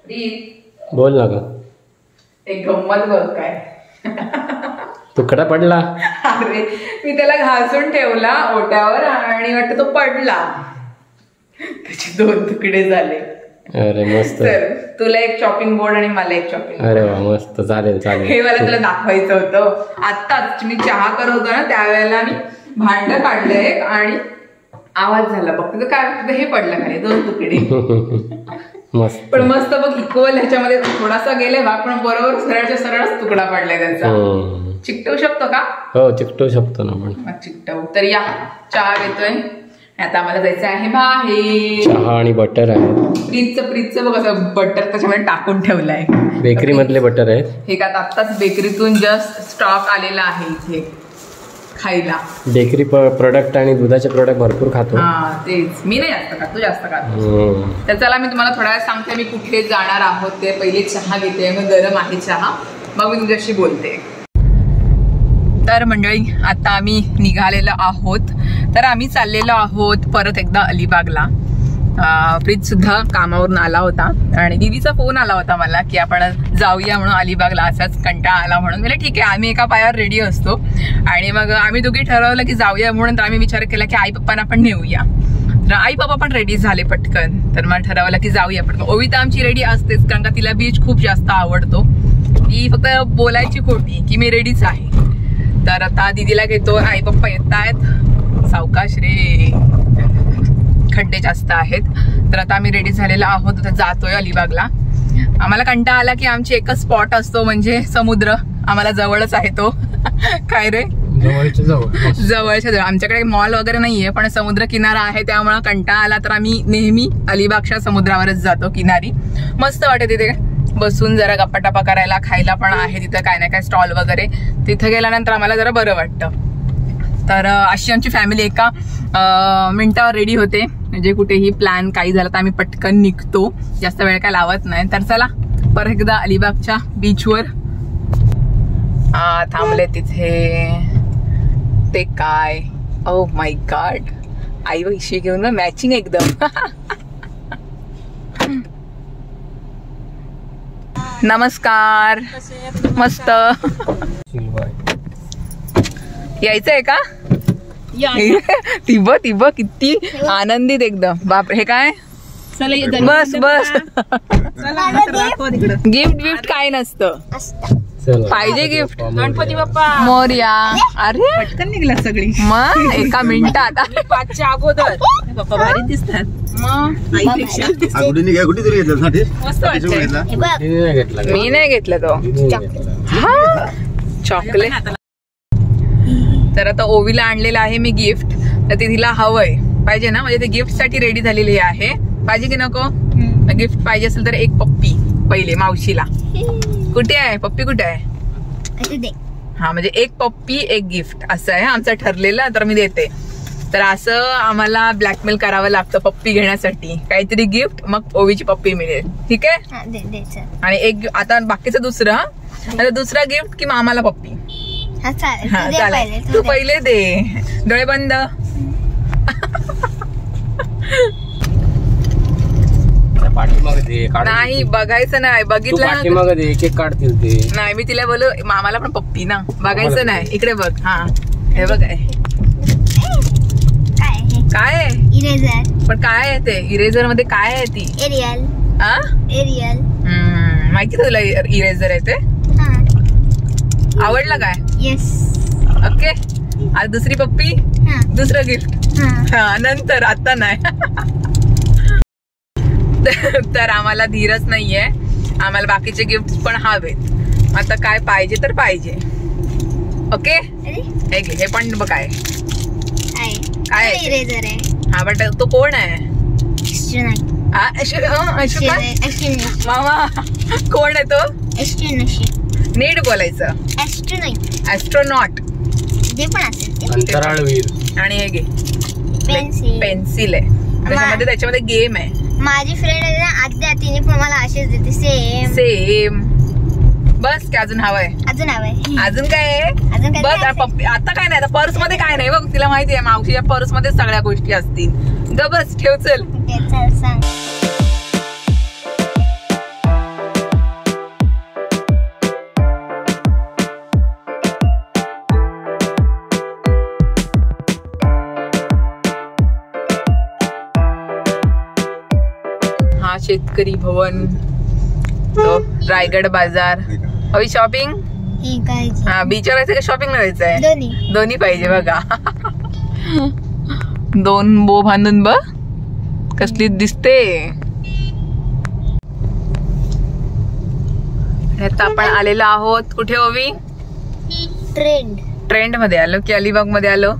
बोल ना ग. एक गंमत बघ काय. तुकडा पडला. अरे मी त्याला घासून ठेवला ओट्यावर आणि वाटतं तो पडला, त्याचे 2 तुकडे झाले. अरे मस्त. तर तुला एक चॉपिंग बोर्ड आणि मला एक चॉपिंग. अरे वा मस्त. चालेल चालेल. हे मला तुला दाखवायचं होतं. आत्ताच मी चहा करत होतो ना त्यावेळेला मी भांड काढलंय आणि आवाज झाला बघ. काय हे पडलं खाली 2 तुकडे. मस्त. पण मस्त बघ इक्वल ह्याच्यामध्ये थोडासा गेले भाग पण बरोबर सरळच्या सरळच तुकडा पडलाय त्याचा. चिकटवू शकतो का? हो चिकटवू शकतो ना आपण. चिकटवू. तर या चहा घेतोय. आता आम्हाला जायचं आहे बाहेर. चहा आणि बटर आहे. फ्रीजचं बघ असं बटर त्याच्यामध्ये टाकून ठेवलंय. बेकरी मधले बटर आहेत हे का आत्ताच बेकरीतून जस्ट स्टॉक आलेला आहे इथे खायला. बेकरी प्रोडक्ट आणि दुधाचे प्रोडक्ट भरपूर खातो. तेच. मी नाही जास्त खात, तू जास्त खातो. तर चला मी तुम्हाला थोड्या वेळ सांगते मी कुठे जाणार आहोत ते. पहिले चहा घेते, मग गरम आहे चहा, मग मी तुझ्याशी बोलते. तर मंडळी आता आम्ही निघालेलो आहोत. तर आम्ही चाललेलो आहोत परत एकदा अलिबागला. प्रीत सुद्धा कामावरून आला होता आणि दीदीचा फोन आला होता मला की आपण जाऊया म्हणून अलिबागला, असाच कंटाळा आला म्हणून. म्हणजे ठीक आहे आम्ही एका पायावर रेडी असतो. आणि मग आम्ही दोघी ठरवलं की जाऊया म्हणून. तर आम्ही विचार केला की आई पप्पांना पण नेऊया. तर आई बाबा पण रेडी झाले पटकन. तर मला ठरवलं की जाऊया पटकन. ओविता आमची रेडी असतेच कारण का तिला बीच खूप जास्त आवडतो. ती फक्त बोलायची खोटी की मी रेडीच आहे. तर आता दीदीला घेतो. आई पप्पा येत आहेत. सावकाश रे, खड्डे जास्त आहेत. तर आता आम्ही रेडी झालेलो आहोत. आता जातोय अलिबागला. आम्हाला कंटाळा आला की आमची एकच स्पॉट असतो म्हणजे समुद्र. आम्हाला जवळच आहे तो. काय रे? जवळच्या जवळ. आमच्याकडे मॉल वगैरे नाहीये पण समुद्र किनारा आहे त्यामुळे कंटाळा आला तर आम्ही नेहमी अलिबागच्या समुद्रावरच जातो किनारी. मस्त वाटते तिथे बसून जरा गप्पाटप्पा करायला. खायला पण आहे तिथं काय ना काय स्टॉल वगैरे. तिथं गेल्यानंतर आम्हाला जरा बरं वाटतं. तर अशी आमची फॅमिली एका मिनिटावर रेडी होते. म्हणजे कुठेही प्लॅन काही झाला तर आम्ही पटकन निघतो. जास्त वेळ काय लावत नाही. तर चला परत एकदा अलिबागच्या बीचवर थांबले तिथे. ते काय, ओ माय गॉड, आई वैशी घेऊन मॅचिंग एकदम. नमस्कार. मस्त. यायचंय का? ती बघ किती आनंदित एकदम. बापरे. हे काय? बस बस. गिफ्ट काय नसतं. पाहिजे गिफ्ट. गणपती बाप्पा मोरया. अरे पटकन निघला सगळी मग एका मिनिटात. 5च्या अगोदर बाप्पा भारी दिसतात. मी नाही घेतलं तो. चॉकलेट. तर आता ओवीला आणलेलं आहे मी गिफ्ट. तर ते तिला हवंय पाहिजे ना. म्हणजे ते गिफ्ट साठी रेडी झालेली आहे. पाहिजे की नको? गिफ्ट पाहिजे असेल तर एक पप्पी पहिले मावशीला. कुठे आहे पप्पी? कुठे आहे? हा म्हणजे एक पप्पी एक गिफ्ट असं आहे आमचं ठरलेलं. तर मी देते. तर असं आम्हाला ब्लॅकमेल करावं लागतं पप्पी घेण्यासाठी. काहीतरी गिफ्ट मग ओवीची पप्पी मिळेल. ठीक आहे. आणि एक आता बाकीचं दुसरा गिफ्ट की आम्हाला पप्पी. हा चालेल. तू पहिले दे. डोळे बंद. नाही बघायचं नाही. बघितलं काढतील ते. नाही मी तिला बोलू मामाला पण पप्पी ना. बघायचं नाही. इकडे बघ. हा हे बघ काय आहे इरेझर. पण काय आहे ते इरेझर मध्ये? काय आहे ती? एरियल. माहिती तुला इरेझर आहे ते? आवडलं काय? येस. ओके. आज दुसरी पप्पी दुसरं गिफ्ट. हा नंतर, आता नाही. तर आम्हाला धीरच नाहीये. आम्हाला बाकीचे गिफ्ट पण हवेत. आता काय पाहिजे तर पाहिजे. ओके. हे पण बघ काय काय इरेझर आहे. हा बट तो कोण आहे? मामा कोण आहे तो? नीट बोलायचं. ऍस्ट्रोनॉट. अंतराळवीर. आणि हे घे पेन्सिल आहे. त्याच्यामध्ये गेम आहे. माझी फ्रेंड आहे ना आद्या, तिने पण मला असेच देते. सेम. बस की अजून हवंय? अजून काय आहे? बस आता काय नाही. आता पर्स मध्ये काय नाही बघ. तिला माहिती आहे मावशीच्या पर्स मध्ये सगळ्या गोष्टी असतील. बस ठेव. चल. शेतकरी भवन, तो रायगड बाजार. अवी शॉपिंग हा बीचवर जायचं का शॉपिंग जायचंय? दोन्ही पाहिजे बघा. दोन बो बांधून बघ कसली दिसते. आता आपण आलेलो आहोत कुठे ओवी? ट्रेंड मध्ये आलो की अलिबाग मध्ये आलो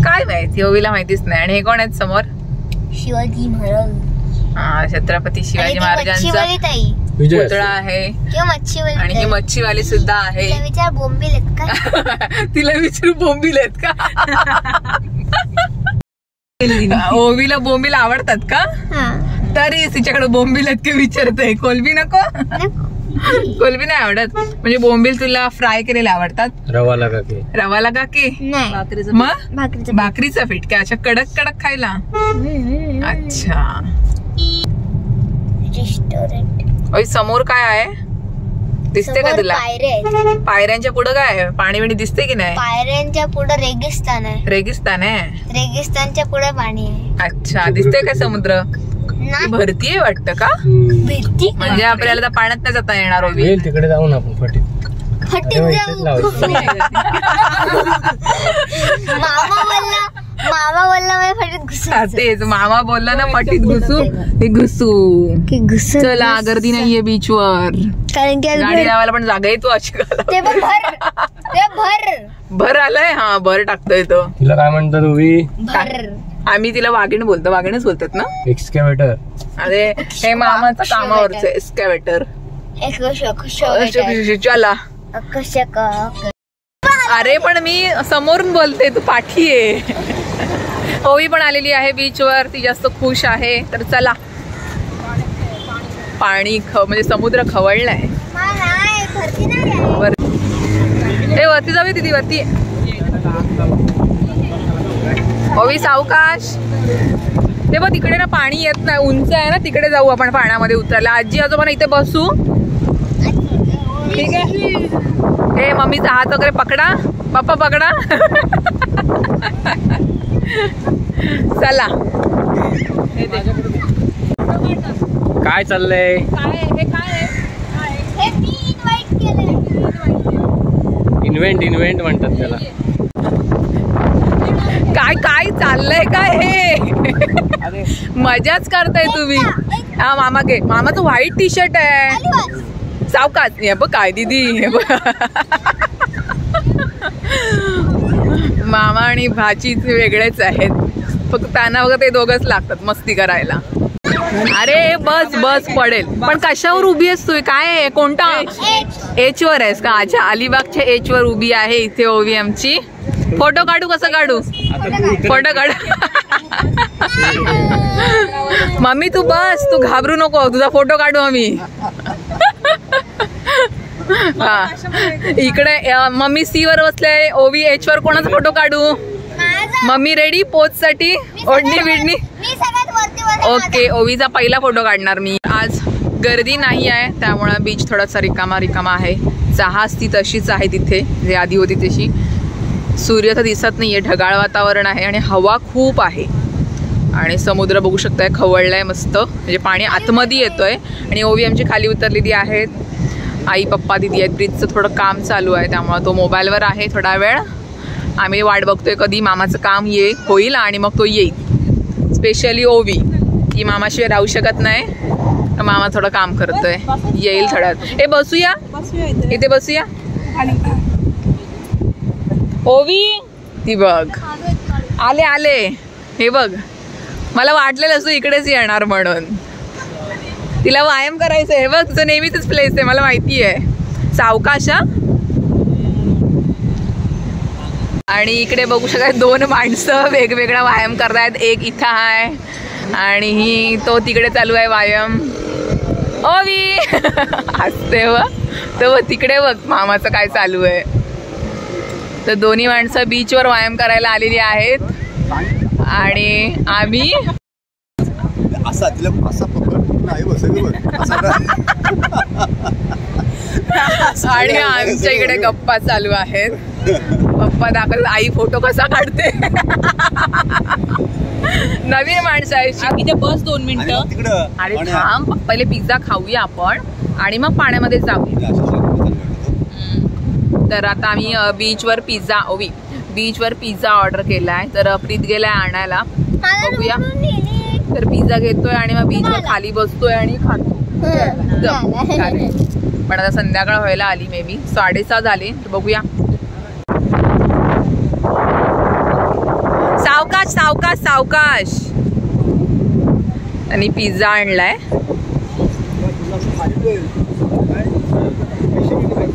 काय माहिती, ओवीला माहितीच नाही. आणि हे कोण आहेत समोर? शिवाजी महाराज. हा छत्रपती शिवाजी महाराजांचा पुतळा आहे. आणि ही मच्छीवाली सुद्धा आहे. विचार बोंबील आहेत का? तिला विचारू बोंबील आहेत का? ओवीला बोंबील आवडतात का? तरी तिच्याकडे बोंबील आहेत का विचारते. कोलबी नको? कोलबी नाही आवडत. म्हणजे बोंबील तुला फ्राय केलेले आवडतात? रवा लगा की मग भाकरीचा पीठ काय अशा कडक कडक खायला? अच्छा. समोर काय आहे दिसते का तुला? पायऱ्यांच्या पुढे काय आहे? पाणी बिणी दिसते की नाही? पायऱ्यांच्या पुढे रेगिस्तान आहे. रेगिस्तानच्या पुढे पाणी आहे. अच्छा दिसते का समुद्र? भरती आहे वाटतं का? म्हणजे आपल्याला तर पाण्यात नाही जाता येणार. तिकडे जाऊन आपण फटीत मामा बोलला फटीत घुसू. तेच मामा बोलला ना फटीत घुसू. चला गर्दी नाहीये बीचवर. कारण की गाडी लावायला पण जागा येतो अशी. भर आलाय. हा भर टाकतोय तो. तुला काय म्हणतात ओवी? आम्ही तिला वाघीण बोलतो. वाघीणच बोलतात ना? एक्सकॅव्हेटर. अरे हे मामाचं कामावरचं एक्सकॅव्हेटर. चला. अरे पण मी समोरून बोलते तू पाठी आहे. ओवी पण आलेली आहे बीचवर. ती जास्त खुश आहे. तर चला. पाणी म्हणजे समुद्र खवळलाय. वरती जाऊया तिथे वरती. ओवी सावकाश. ते बघ तिकडे ना पाणी येत नाही. उंच आहे ना तिकडे जाऊ आपण पाण्यामध्ये उतरायला. आजी आजोबा इथे बसू. ठीक आहे. हे मम्मीचा हात वगैरे पकडा. पप्पा पकडा. चला. काय चाललंय? इन्व्हेंट म्हणतात त्याला. काय चाललंय काय हे? मजाच करताय तुम्ही. हा मामा घे. मामाचं व्हाईट टी शर्ट आहे. सावकाश. हे बघ काय दीदी. हे बघ मामा आणि भाची वेगळेच आहेत. फक्त त्यांना वगैरे ते दोघच लागतात मस्ती करायला. अरे बस पडेल. पण कशावर उभी आहेस तू? काय आहे? कोणता एच वर आहेस का? अच्छा अलिबागच्या एच वर उभी आहे इथे ओवी आमची. फोटो काढू? कसं काढू? फोटो काढ. मम्मी तू बस. तू घाबरू नको. तुझा फोटो काढू आम्ही. हा इकडे मम्मी सी वर बसले. ओवी एच वर. कोणाचा फोटो काढू? मम्मी रेडी पोच साठी? ओढणी बिडणी. ओके. ओवीचा पहिला फोटो काढणार मी. आज गर्दी नाही आहे त्यामुळे बीच थोडासा रिकामा आहे. जहाज ती तशीच आहे तिथे जे आधी होती तशी. सूर्य तर दिसत नाहीये. ढगाळ वातावरण आहे आणि हवा खूप आहे. आणि समुद्र बघू शकताय खवळलाय मस्त. म्हणजे पाणी आतमध्ये येतोय. आणि ओवी आमची खाली उतरलेली आहेत. आई पप्पा दिदी आहेत. ब्रिजचं थोडं काम चालू आहे त्यामुळे तो मोबाईलवर आहे थोडा वेळ. आम्ही वाट बघतोय कधी मामाचं काम होईल आणि मग तो येईल. स्पेशली ओवी की मामाशिवाय राहू शकत नाही. मामा थोडं काम करतोय. येईल थोड्यात. हे बसूया इथे बसूया. ओवी ती बघ आले. हे बघ मला वाटलेलं असं इकडेच येणार म्हणून. तिला व्यायाम करायचं आहे. बघ तुझं नेहमीच प्लेस आहे मला माहिती आहे. सावकाश. आणि इकडे बघू शकता दोन माणसं वेगवेगळा व्यायाम करतायत. एक इथं आहे आणि तो तिकडे चालू आहे व्यायाम. ओवी हसते व तर तिकडे बघ मामाचं काय चालू आहे. तर दोन्ही माणसं बीचवर व्यायाम करायला आलेली आहेत. आणि आम्ही आणि आमच्या इकडे गप्पा चालू आहेत. पप्पा दाखल आई फोटो कसा काढते. नवीन माणसं आहे. इथे बस 2 मिनिटं. अरे थांब, पहिले पिझ्झा खाऊया आपण आणि मग पाण्यामध्ये जाऊया. तर आता आम्ही बीचवर पिझ्झा ऑर्डर केलाय. तर प्रीत गेलाय आणायला. बघूया. तर पिझ्झा घेतोय आणि मग बीचवर खाली बसतोय आणि खातो. पण आता संध्याकाळ व्हायला आली, मे बी 6:30 झाले. तर बघूया. सावकाश सावकाश सावकाश. आणि पिझ्झा आणलाय.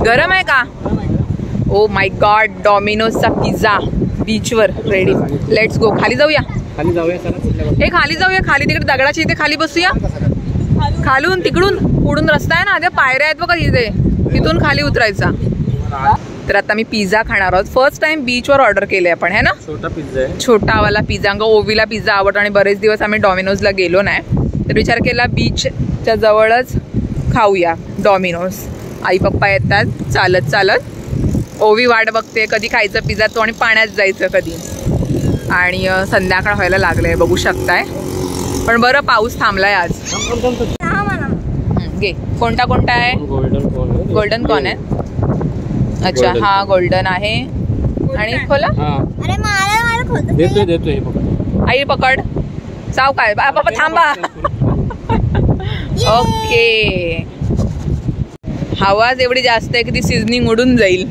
गरम आहे का? ओ माय गॉड, डॉमिनोजचा पिझ्झा बीचवर रेडी. Let's go. खाली जाऊया. हे खाली जाऊया. खाली तिकडे दगडाची इथे खाली बसूया. खालून तिकडून पुढून रस्ता आहे ना, त्या पायऱ्या आहेत बघा तिथे, तिथून खाली उतरायचा. तर आता मी पिझ्झा खाणार आहोत. फर्स्ट टाइम बीचवर ऑर्डर केले आपण, है ना? छोटा पिझ्झा आहे. छोटावाला पिझ्झा. ओवीला पिझ्झा आवडतो आणि बरेच दिवस आम्ही डॉमिनोजला गेलो नाही. तर विचार केला बीचच्या जवळच खाऊया डॉमिनोज. आई पप्पा येतात चालत चालत. ओवी वाट बघते कधी खायचं पिझ्झा तो आणि पाण्यात जायचं कधी. आणि संध्याकाळ व्हायला लागलंय, बघू शकताय. पण बरं पाऊस थांबलाय आज. घे. कोणता कोणता आहे? गोल्डन कॉर्न आहे. अच्छा, हा गोल्डन आहे. आणि खोला. देतोय आई पकड. साव काय बाबा थांबा. ओके. हवाच एवढी जास्त आहे की ती सिझनिंग उडून जाईल.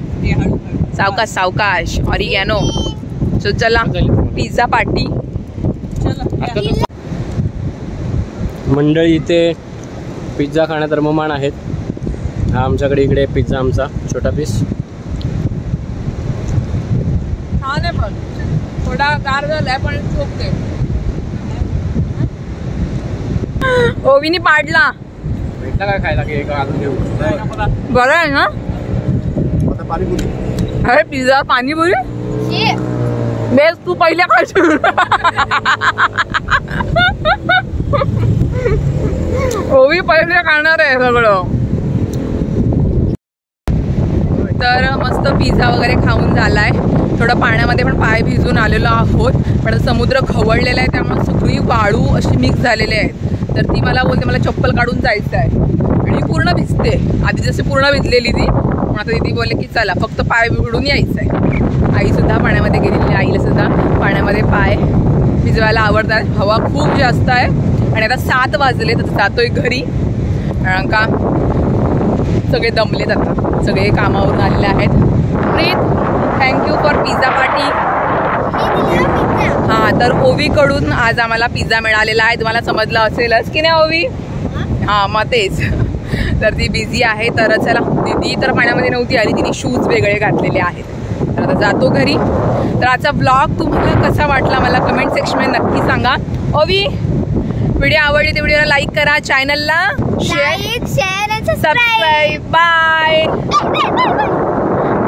सावकाश सावकाश. ऑरिगॅनो. सो चला पिझ्झा पार्टी. मंडळी इथे पिझ्झा खाण्यात रममाण आहेत. हा आमच्याकडे इकडे पिझ्झा आमचा छोटा पीस. छान आहे पण थोडा गार झालाय पण झोपते. ओवीनी पाडला. भेटला काय खायला की बरं आहे ना? अरे पिझ्झा पाणीपुरी बेस तू पहिल्या खायचं. ओवी पहिले खाणार आहे सगळं. तर मस्त पिझ्झा वगैरे खाऊन झालाय. थोडं पाण्यामध्ये पण पाय भिजून आलेलो आहोत. पण समुद्र खवळलेला आहे त्यामुळे सगळी वाळू अशी मिक्स झालेली आहेत. तर ती मला बोलते मला चप्पल काढून जायचं आहे आणि पूर्ण भिजते. आधी जशी पूर्ण भिजलेली ती, पण आता ती बोलले की चला फक्त पाय भिडून यायचं आहे. आईसुद्धा पाण्यामध्ये गेलेली. आईला सुद्धा पाण्यामध्ये पाय भिजवायला आवडतात. हवा खूप जास्त आहे आणि आता 7 वाजले. तर जातोय घरी कारण का सगळे दमलेत. आता सगळे कामावरून आलेले आहेत. प्रीत थँक्यू फॉर पिझ्झा पार्टी. हां, तर ओवीकडून आज आम्हाला पिझ्झा मिळालेला आहे. तुम्हाला समजलं असेलच की नाही ओवी? हां, मग तेच. तर ती बिझी आहे. तर चला, दीदी तर पाण्यामध्ये नव्हती आली, तिने शूज वेगळे घातलेले आहेत. तर आता जातो घरी. तर आजचा ब्लॉग तुम्हाला कसा वाटला मला कमेंट सेक्शनमध्ये नक्की सांगा. ओवी, व्हिडिओ आवडली तर व्हिडिओला लाईक करा, चॅनलला शेअर, सबस्क्राईब. बाय.